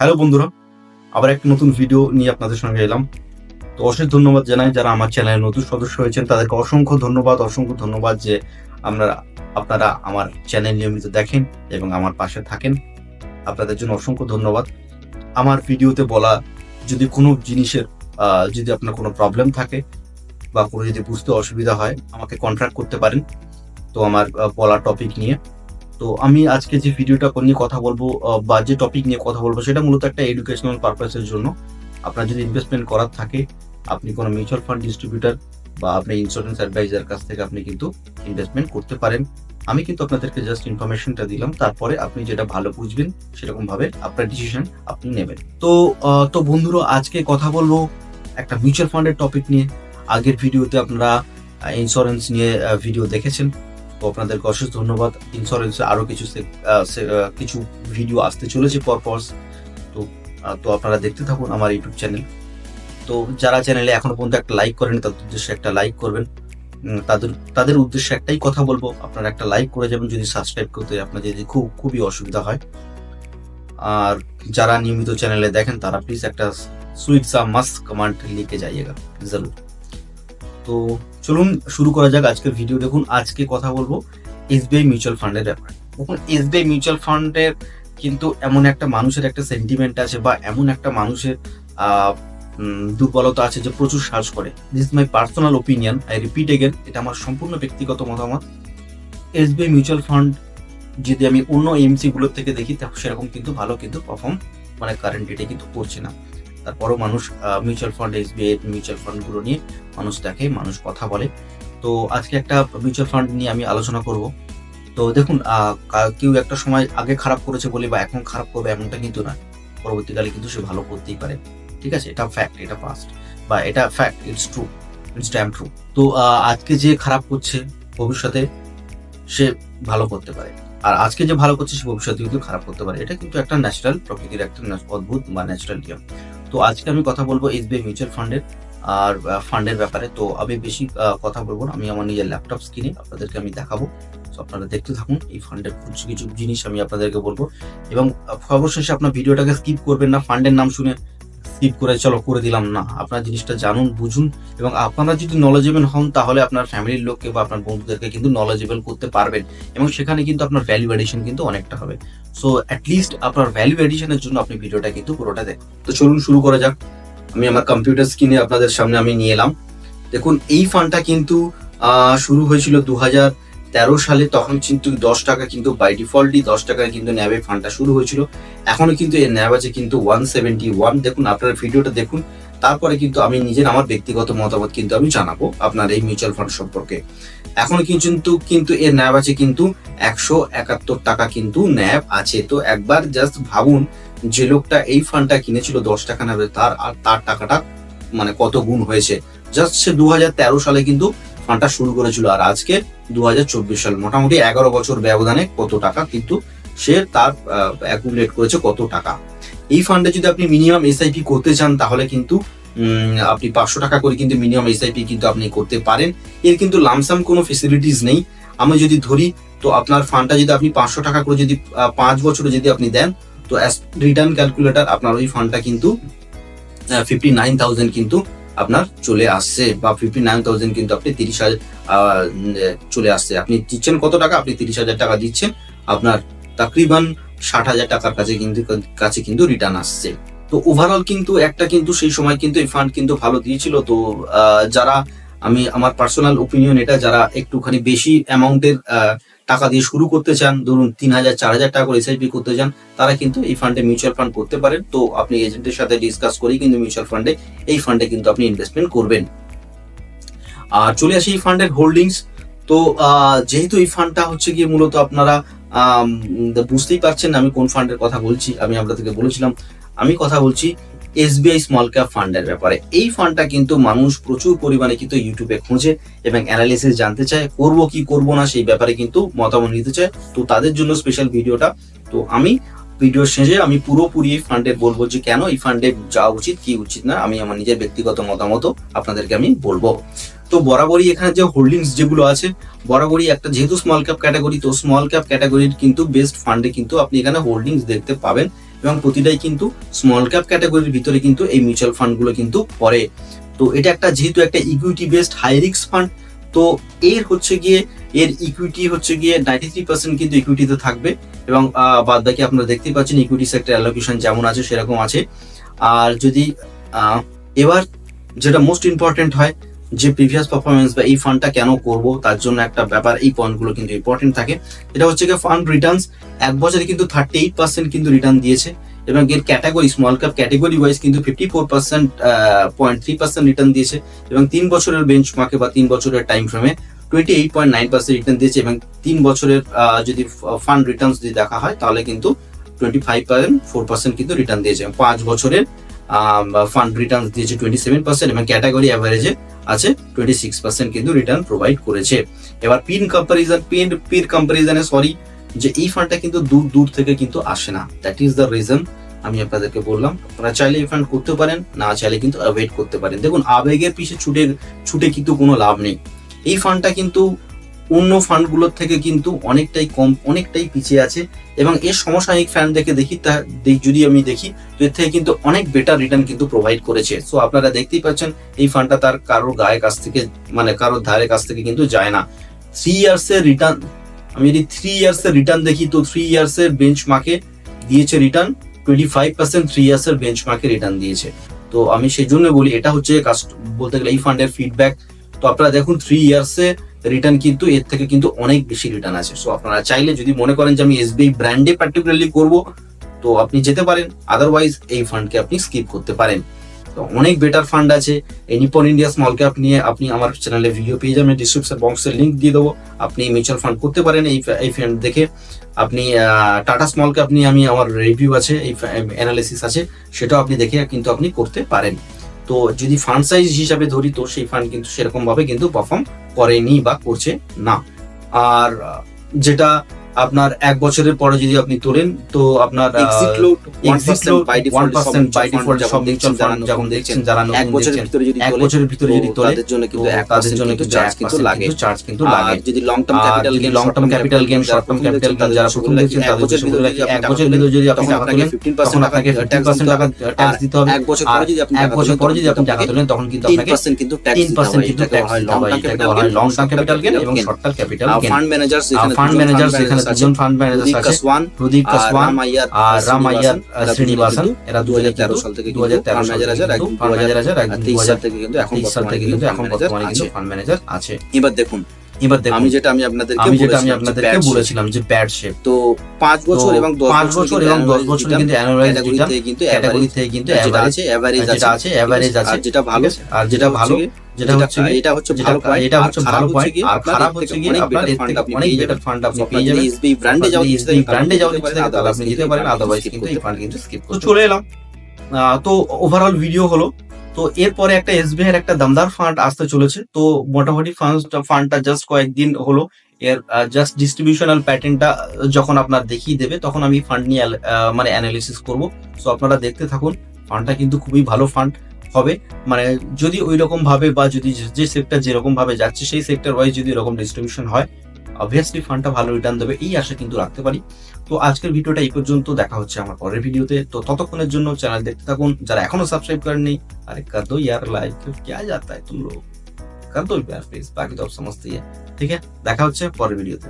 Hello বন্ধুরা, আবার একটা নতুন ভিডিও নিয়ে আপনাদের সঙ্গে এলাম। তো অশেষ ধন্যবাদ জানাই যারা আমার চ্যানেলে নতুন সদস্য হয়েছেন, তাদেরকে অসংখ্য ধন্যবাদ যে আপনারা আপনারা আমার চ্যানেল নিয়মিত দেখেন এবং আমার পাশে থাকেন। আপনাদের জন্য অসংখ্য ধন্যবাদ। আমার ভিডিওতে বলা যদি কোনো জিনিসের যদি আপনার কোনো প্রবলেম থাকে বা কোনো যদি বুঝতে অসুবিধা হয়, আমাকে কন্ট্যাক্ট করতে পারেন। তো আমার বলা টপিক নিয়ে। তো আমি আজকে যে ভিডিওটা নিয়ে কথা বলবো বা যে টপিক নিয়ে কথা বলবো সেটা মূলত একটা এডুকেশনাল পারপাসের জন্য। আপনার যদি ইনভেস্টমেন্ট করার থাকে, আপনি কোনো মিউচুয়াল ফান্ড ডিস্ট্রিবিউটর বা আপনি ইন্স্যুরেন্স অ্যাডভাইজার কাছ থেকে আপনি কিন্তু ইনভেস্টমেন্ট করতে পারেন। আমি কিন্তু আপনাদেরকে জাস্ট ইনফরমেশনটা দিলাম, তারপরে আপনি যেটা ভালো বুঝবেন সেরকম ভাবে আপনার ডিসিশন আপনি নেবেন। তো বন্ধুরা, আজকে কথা বলবো একটা মিউচুয়াল ফান্ডের টপিক নিয়ে। আগের ভিডিওতে আপনারা ইন্স্যুরেন্স নিয়ে ভিডিও দেখেছেন, তো আপনাদেরকে অশেষ ধন্যবাদ। ইন্স্যুরেন্সে আরো কিছু ভিডিও আসতে চলেছে পরপর। তো তো আপনারা দেখতে থাকুন আমার ইউটিউব চ্যানেল। তো যারা চ্যানেলে এখনো পর্যন্ত একটা লাইক করেন, তাদের উদ্দেশ্যে একটা লাইক করবেন। তাদের উদ্দেশ্যে একটাই কথা বলবো, আপনারা একটা লাইক করে যাবেন যদি সাবস্ক্রাইব করতে আপনার যদি খুবই অসুবিধা হয়। আর যারা নিয়মিত চ্যানেলে দেখেন তারা প্লিজ একটা সুইট সা মাস্ট কমান্ড লিখে যাইয়েগা জরুর। তো চলুন শুরু করা যাক আজকের ভিডিও। দেখুন, আজকে কথা বলবো এসবিআই মিউচুয়াল ফান্ডের ব্যাপারে। দেখুন, এসবিআই মিউচুয়াল ফান্ডের কিন্তু এমন একটা মানুষের একটা সেন্টিমেন্ট আছে বা এমন একটা মানুষের দুর্বলতা আছে যে প্রচুর সার্চ করে। This is my personal opinion, I repeat again, এটা আমার সম্পূর্ণ ব্যক্তিগত মতামত। এসবিআই মিউচুয়াল ফান্ড যদি আমি অন্য এমসি গুলোর থেকে দেখি, সেরকম কিন্তু ভালো কিন্তু পারফর্ম মানে কারেন্ট ডেটে কিন্তু করছে না। তারপরও মানুষ mutual fund, SBI mutual fund গুলো নিয়ে মানুষ দেখে, মানুষ কথা বলে। তো আজকে একটা মিউচুয়াল ফান্ড নিয়ে আমি আলোচনা করব। তো দেখুন, কেউ একটা সময় আগে খারাপ করেছে বলে বা এখন খারাপ করবে এমনটা কিন্তু না। পরবর্তীকালে কিন্তু সে ভালো করতেই পারে। ঠিক আছে, এটা ফ্যাক্ট, এটা পাস্ট বা এটা fact, it's true, it's damn true. তো আজকে যে খারাপ করছে ভবিষ্যতে সে ভালো করতে পারে, আর আজকে যে ভালো করছে সে ভবিষ্যতে কিন্তু খারাপ করতে পারে। এটা কিন্তু একটা ন্যাচারাল প্রকৃতির একটা অদ্ভুত বা ন্যাচারাল নিয়ম। তো আজকে আমি কথা বলবো এসবিআই মিউচুয়াল ফান্ডের আর ফান্ডের ব্যাপারে। তো আমি বেশি কথা বলবো না, আমি আমার নিজের ল্যাপটপ স্ক্রিনে আপনাদেরকে আমি দেখাবো। তো আপনারা দেখতে থাকুন, এই ফান্ডের কিছু কিছু জিনিস আমি আপনাদেরকে বলবো। এবং সর্বশেষে আপনার ভিডিওটাকে স্কিপ করবেন না, ফান্ডের নাম শুনে স্কিপ করে চলো করে দিলাম না। আপনার জিনিসটা জানুন, বুঝুন, এবং আপনারা যদি নলেজেবল হন তাহলে আপনার ফ্যামিলির লোককে বা আপনার বন্ধুদেরকে কিন্তু নলেজেবল করতে পারবেন, এবং সেখানে কিন্তু আপনার ভ্যালু এডিশন কিন্তু অনেকটা হবে। সো অ্যাটলিস্ট আপনার ভ্যালু এডিশনের জন্য আপনি ভিডিওটা কিন্তু পুরোটা দেখুন। তো চলুন শুরু করা যাক। আমি আমার কম্পিউটার স্ক্রিনে আপনাদের সামনে আমি নিয়ে এলাম। দেখুন, এই ফান্ডটা কিন্তু শুরু হয়েছিল 2013 সালে। তখন কিন্তু 10 টাকা কিন্তু বাই ডিফল্টই 10 টাকায় কিন্তু ন্যাবে ফান্ডটা শুরু হয়েছিল। এখনো কিন্তু এর ন্যাব আছে কিন্তু 171। দেখুন, আপনারা ভিডিওটা দেখুন, তারপরে কিন্তু আমি আমার ব্যক্তিগত মতামত কিন্তু আমি জানাবো আপনার এই মিউচুয়াল ফান্ড সম্পর্কে। এখনো কিন্তু এর ন্যাব আছে কিন্তু 171 টাকা কিন্তু ন্যাব আছে। তো একবার জাস্ট ভাবুন, যে লোকটা এই ফান্ডটা কিনেছিল 10 টাকা ন্যাবে, তার টাকাটা মানে কত গুণ হয়েছে। জাস্ট সে 2013 সালে কিন্তু ফান্ডটা শুরু করেছিল, আর আজকে 2024 সাল, মোটামুটি 11 বছর ব্যবধানে কত টাকা কিন্তু সে তার অ্যাকুমুলেট করেছে কত টাকা। এই ফান্ডে যদি আপনি মিনিমাম এসআইপি করতে চান তাহলে কিন্তু আপনি 500 টাকা করে কিন্তু মিনিমাম এসআইপি কিন্তু আপনি করতে পারেন। এর কিন্তু লামসাম কোনো ফেসিলিটিস নেই। আমি যদি ধরি, তো আপনার ফান্ডটা যদি আপনি 500 টাকা করে যদি 5 বছরে যদি আপনি দেন, তো রিটার্ন ক্যালকুলেটর আপনার ওই ফান্ডটা কিন্তু 59,000 কিন্তু আপনার চলে আসছে, বা 59,000 কিন্তু আপনি 30,000 চলে আসছে। আপনি দিচ্ছেন কত টাকা? আপনি 30,000 টাকা দিচ্ছেন, আপনার তাকরিবান 60,000 টাকার কাছে কিন্তু রিটার্ন আসছে। তো ওভারঅল কিন্তু সেই সময় কিন্তু এই ফান্ড কিন্তু ভালো দিয়েছিল। তো যারা আমার পার্সোনাল ওপিনিয়ন এটা, যারা একটুখানি বেশি অ্যামাউন্টের টাকা দিয়ে শুরু করতে চান, ধরুন 3,000 4,000 টাকা করে এসআইপি করতে চান, তারা কিন্তু এই ফান্ডে মিউচুয়াল ফান্ড করতে পারেন। তো আপনি এজেন্টের সাথে ডিসকাস করেই কিন্তু মিউচুয়াল ফান্ডে এই ফান্ডে কিন্তু আপনি ইনভেস্টমেন্ট করবেন। আর চলে আসি এই ফান্ডের হোল্ডিংস। তো যেহেতু এই ফান্ডটা হচ্ছে গিয়ে মূলত আপনারা বুঝতেই পারছেন আমি কোন ফান্ডের কথা বলছি। আমি আপনাদেরকে বলেছিলাম আমি কথা বলছি এসবিআই স্মল ক্যাপ ফান্ডের ব্যাপারে। এই ফান্ডটা কিন্তু মানুষ প্রচুর পরিমাণে কিন্তু ইউটিউবে খোঁজে এবং অ্যানালিসিস জানতে চায়, করব কি করব না সেই ব্যাপারে কিন্তু মতামত নিতে চায়। তো তাদের জন্য স্পেশাল ভিডিওটা। তো আমি ভিডিও শেষে আমি পুরোপুরি এই ফান্ডে বলবো যে কেন এই ফান্ডে যাওয়া উচিত কি উচিত না, আমি আমার নিজের ব্যক্তিগত মতামত আপনাদেরকে আমি বলবো। তো বরাবরই এখানে যে হোল্ডিংস যেগুলো আছে, বরাবরই একটা যেহেতু স্মল ক্যাপ ক্যাটাগরি, তো স্মল ক্যাপ ক্যাটাগরির কিন্তু বেস্ট ফান্ডে কিন্তু আপনি এখানে হোল্ডিংস দেখতে পাবেন। এবং প্রতিটাই কিন্তু স্মল ক্যাপ ক্যাটাগরির ভিতরে কিন্তু এই মিউচুয়াল ফান্ডগুলো কিন্তু পড়ে। তো এটা একটা যেহেতু একটা equity based high risk fund, তো এর হচ্ছে গিয়ে এর ইকুইটি হচ্ছে গিয়ে 93% কিন্তু ইকুইটিতে থাকবে, এবং বাদ বাকি আপনারা দেখতেই পাচ্ছেন ইকুইটি সেক্টর অ্যালোকেশন যেমন আছে সেরকম আছে। আর যদি এবার যেটা মোস্ট ইম্পর্টেন্ট হয় যে প্রিভিয়াস পারফরমেন্স বা এই ফান্ডটা কেন করব তার জন্য একটা ব্যাপার, এই পয়েন্টগুলো কিন্তু ইম্পর্টেন্ট থাকে। এটা হচ্ছে গিয়ে ফান্ড রিটার্নস এক বছরে কিন্তু 38% কিন্তু রিটার্ন দিয়েছে, এবং এর category small cap category wise কিন্তু 54.3% রিটার্ন দিয়েছে, এবং 3 বছরের বেঞ্চমার্কে বা 3 বছরের টাইম ফ্রেমে 28.9% রিটার্ন দিয়েছে, এবং 3 বছরের যদি ফান্ড রিটার্নস যদি দেখা হয় তাহলে কিন্তু 25.4% কিন্তু রিটার্ন দিয়েছে। 5 বছরের ফান্ড রিটার্ন দিয়েছে 27%, এবং ক্যাটাগরি অ্যাভারেজে আছে 26% কিন্তু রিটার্ন প্রোভাইড করেছে। এবার পির কম্পারিজনে সরি যে এই ফান্ডটা কিন্তু দূর দূর থেকে কিন্তু আসে না, দ্যাট ইজ দ্য রিজন আমি আপনাদেরকে বললাম। আপনারা চাইলে এই ফান্ড করতে পারেন, না চাইলে কিন্তু অ্যাভয়েড করতে পারেন। দেখুন, আবেগের পিছে ছুটে কিন্তু কোনো লাভ নেই। এই ফান্ডটা কিন্তু অন্য ফান্ডগুলোর থেকে কিন্তু অনেকটাই কম, অনেকটাই পিছিয়ে আছে, এবং এর সমসাময়িক ফান্ড যদি আমি দেখি তো এর থেকে কিন্তু অনেক বেটার রিটার্ন কিন্তু প্রোভাইড করেছে। সো আপনারা দেখতেই পাচ্ছেন এই ফান্ডটা তার কারোর কারোর ধারের কাছ থেকে কিন্তু যায় না। 3 ইয়ার্স এর রিটার্ন, আমি যদি 3 ইয়ার্স এর রিটার্ন দেখি তো 3 ইয়ার্স এর বেঞ্চমার্কে দিয়েছে রিটার্ন 25%, 3 ইয়ার্স এর বেঞ্চমার্কে রিটার্ন দিয়েছে। তো আমি সেই জন্য বলি এটা হচ্ছে বলতে গেলে এই ফান্ডের ফিডব্যাক। তো আপনারা দেখুন 3 ইয়ার্স এ রিটার্ন কিন্তু এর থেকে কিন্তু অনেক বেশি রিটার্ন আছে। সো আপনারা চাইলে যদি মনে করেন যে আমি এসবিআই ব্র্যান্ডে পার্টিকুলারলি করব তো আপনি যেতে পারেন, আদারওয়াইজ এই ফান্ডকে আপনি স্কিপ করতে পারেন। তো অনেক বেটার ফান্ড আছে। এই নিপন ইন্ডিয়া স্মল ক্যাপ নিয়ে আপনি আমার চ্যানেলে ভিডিও পেয়ে যাবেন, ডিসক্রিপশন বক্সে লিংক দিয়ে দেবো, আপনি মিউচুয়াল ফান্ড করতে পারেন এই ফান্ড দেখে। আপনি টাটা স্মল ক্যাপ নিয়ে আমার রিভিউ আছে, এই অ্যানালিসিস আছে, সেটাও আপনি দেখে কিন্তু আপনি করতে পারেন। তো যদি ফান্ড সাইজ হিসাবে ধরি তো সেই ফান্ড কিন্তু সেরকম ভাবে কিন্তু পারফর্ম করেনি বা করছে না। আর যেটা আপনার 1 বছরের পরে যদি আপনি তোলেন তো আপনার এক্সিট লোড 1% বাই ডিফল্ট সব মিউচুয়াল ফান্ড যখন দেখছেন যারা 1 বছরের ভিতরে যদি তোলে তাদের জন্য কিন্তু 1% চার্জ কিন্তু লাগে। আর যদি long term capital gain short term capital gain যারা প্রথম দেখছেন তাদের জন্য 1 বছরের ভিতরে যদি আপনি টাকা তোলেন 15% আপনাকে 15% টাকা ট্যাক্স দিতে হবে। 1 বছর পরে যদি আপনি টাকা তোলেন তখন কিন্তু আপনাকে 3% কিন্তু ট্যাক্স দিতে হয়। লং টার্ম ক্যাপিটাল গেইন এবং short term capital gain. Fund managers এখানে দুজন ফান্ড ম্যানেজার আছে, প্রদীপ কাসওয়ান আর রাম আইয়ার শ্রীনিবাসন। এরা 2013 সাল থেকে ফান্ড ম্যানেজার, 2023 থেকে কিন্তু এখন বর্তমানে কিন্তু ফান্ড ম্যানেজার আছে। এবার দেখুন আমি যেটা আপনাদেরকে বলেছিলাম যে প্যাড শেপ, তো 5 বছর এবং 10 বছর কিন্তু অ্যানুয়ালাইজ রিটার্ন ক্যাটাগরি থেকে কিন্তু এভারেজ আছে, আর যেটা ভালো যেটা হচ্ছে এটা হচ্ছে ভালো পয়েন্ট। আর খারাপ হচ্ছে কি আপনার এর থেকে অনেক বেটার ফান্ড আপনি পেয়ে যাবেন। এসবিআই ব্র্যান্ডে যাওয়ার ইচ্ছা থাকে তাহলে আপনি যেতে পারেন, আদারওয়াইজ কিন্তু এই ফান্ড কিন্তু স্কিপ করতে। তো চলে এলাম, তো ওভারঅল ভিডিও হলো। তো এরপরে একটা এসবিআই এর একটা দমদার ফান্ড আসতে চলেছে। তো মোটামুটি ফান্ডটা জাস্ট কয়েকদিন হলো, এর জাস্ট ডিস্ট্রিবিউশনাল প্যাটার্নটা যখন আপনার দেখিয়ে দেবে তখন আমি ফান্ড নিয়ে অ্যানালিসিস করব। সো আপনারা দেখতে থাকুন, ফান্ডটা কিন্তু খুবই ভালো ফান্ড হবে। যদি ওই রকম ভাবে বা যদি যে সেক্টর যেরকম ভাবে যাচ্ছে সেই সেক্টর ওয়াইজ যদি এরকম ডিস্ট্রিবিউশন হয় অবভিয়াসলি ফান্ডটা ভালো রিটার্ন দেবে, এই আশা কিন্তু রাখতে পারি। তো আজকের ভিডিওটা এই পর্যন্ত, দেখা হচ্ছে আমার পরের ভিডিওতে। তো ততক্ষণের জন্য চ্যানেল দেখতে থাকুন, যারা এখনো সাবস্ক্রাইব করেননি আরে कर दो यार लाइक, क्या जाता है तुम लोग, कर दो यार प्लीज, बाकी तो आप समझते ही है। ठीक है, দেখা হচ্ছে পরের ভিডিওতে।